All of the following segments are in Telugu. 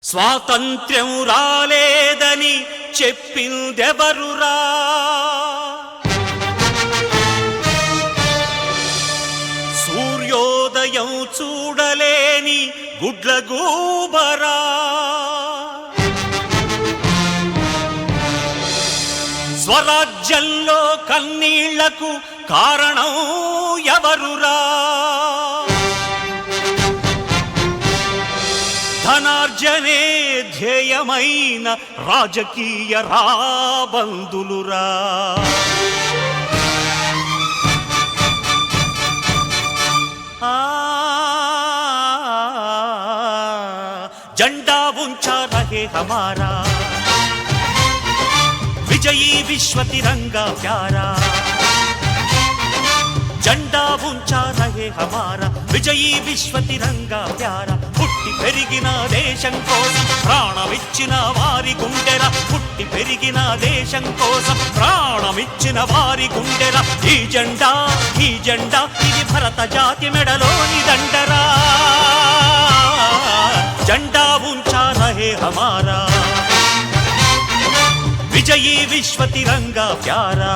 స్వాతంత్ర్యం రాలేదని చెప్పిందెవరురా? సూర్యోదయం చూడలేని గుడ్లగూబరా? స్వరాజ్యంలో కన్నీళ్లకు కారణం ఎవరురా? ధనార్జనే ధ్యేయమైన రాజకీయ రాబందులురా? झंडा ऊंचा रहे हमारा, विजयी विश्व तिरंगा प्यारा. झंडा ऊंचा रहे हमारा, विजयी विश्व तिरंगा प्यारा. పుట్టి పెరిగిన దేశం కోసం ప్రాణమిచ్చిన వారి గుండెర, పుట్టి పెరిగిన దేశం కోసం ప్రాణమిచ్చిన వారి గుండెర. ఈ జెండా ఇది భరత జాతి మెడలోని దండరా. झंडा ऊंचा रहे हमारा, विजयी विश्व तिरंगा प्यारा.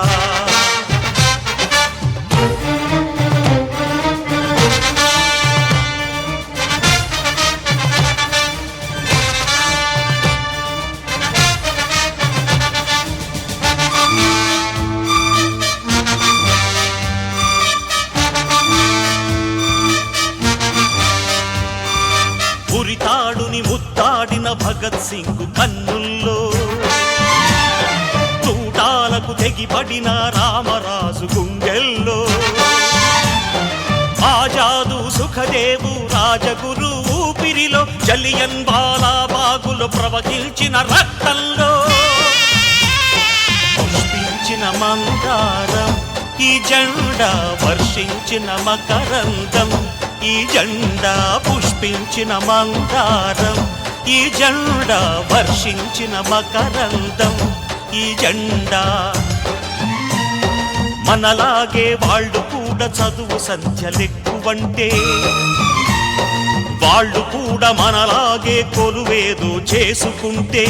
ఉరితాడుని ముత్తాడిన భగత్ సింగ్ కన్నుల్లో, తూటాలకు తెగిపడిన రామరాజు గుండెల్లో, ఆజాదు సుఖదేవు రాజగురు ఊపిరిలో, జలియన్ వాలాబాగులో ప్రవహించిన రక్తంలో, పుష్పించిన మందారం ఈ జెండా వర్షించిన మకరందం. ఈ జెండా పుష్పించిన మందారం, ఈ జెండా వర్షించిన మకరందం. ఈ జెండా మనలాగే వాళ్ళు కూడా చదువు సంధ్యలెక్కువంటే, వాళ్ళు కూడా మనలాగే కొలువేదో చేసుకుంటే,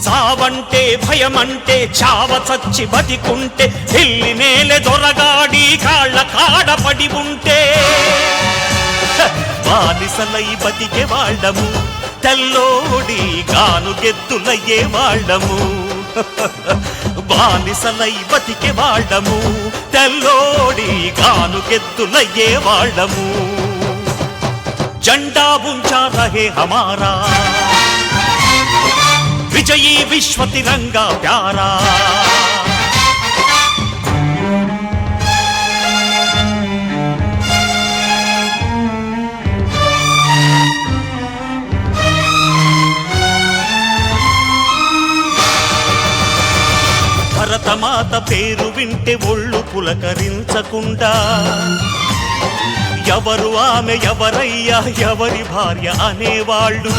చావంటే భయమంటే చావ చచ్చి బతికుంటే, ఢిల్లీ నేలె దొరగాడి కాళ్ళ కాడపడి ఉంటే, బానిసలై బతికే వాళ్ళము, తెల్లోడి గాను గెద్దులయ్యే వాళ్ళము. బానిసలై బతికే వాళ్ళము, తెల్లోడి గాను గెద్దులయ్యే వాళ్ళము. झंडा ऊंचा रहे हमारा, विजयी विश्व तिरंगा प्यारा. భరతమాత పేరు వింటే ఒళ్ళు పులకరించకుండా, ఎవరు ఆమె ఎవరయ్యా ఎవరి భార్య అనేవాళ్ళు,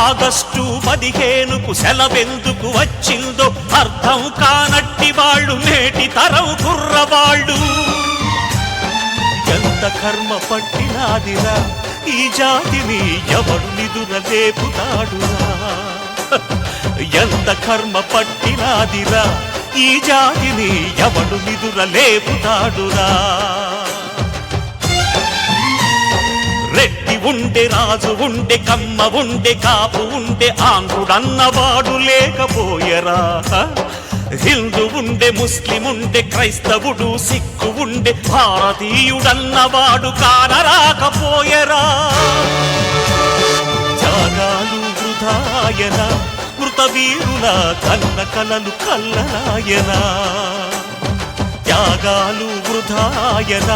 ఆగస్టు 15కు సెలవెందుకు వచ్చిందో అర్థం కానట్టి వాళ్ళు నేటి తరం కుర్రవాళ్ళు. ఎంత కర్మ పట్టినాదిరా ఈ జాతిని ఎవడు నిదురలేపుతాడురా. ఎంత కర్మ పట్టినాదిరా ఈ జాతిని ఎవడు నిదురలేపుతాడురా. రెడ్డి ఉండే రాజు ఉండే కమ్మ ఉండే కాపు ఉండే ఆంధ్రుడన్నవాడు లేకపోయరా. హిందూ ఉండే ముస్లిం ఉండే క్రైస్తవుడు సిక్కు ఉండే భారతీయుడన్నవాడు కానరాకపోయరా. త్యాగాలు వృధాయన మృత వీరుల కన్న కలలు కల్లరాయనా. త్యాగాలు వృధాయన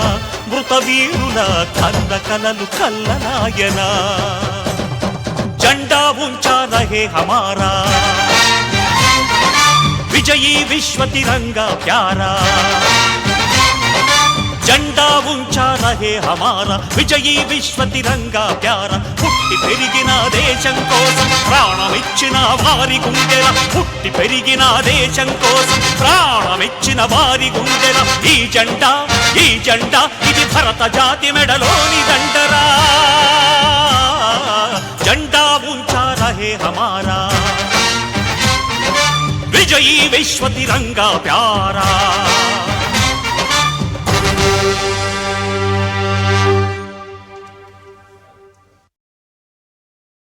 మృత వీరుల కన్న కలలు కల్లరాయనా. झंडा ऊंचा रहे हमारा, विजयी विश्व तिरंगा प्यारा. झंडा ऊंचा रहे हमारा, विजयी विश्व तिरंगा प्यारा. పుట్టి పెరిగిన దేశం కోసం ప్రాణమిచ్చిన వారి గుండెల, పుట్టి పెరిగిన దేశం కోసం ప్రాణమిచ్చిన వారి గుండెల. ఈ జెండా ఇది భరత జాతి మెడలోని దండరా. हमारा विजयी विश्व तिरंगा प्यारा।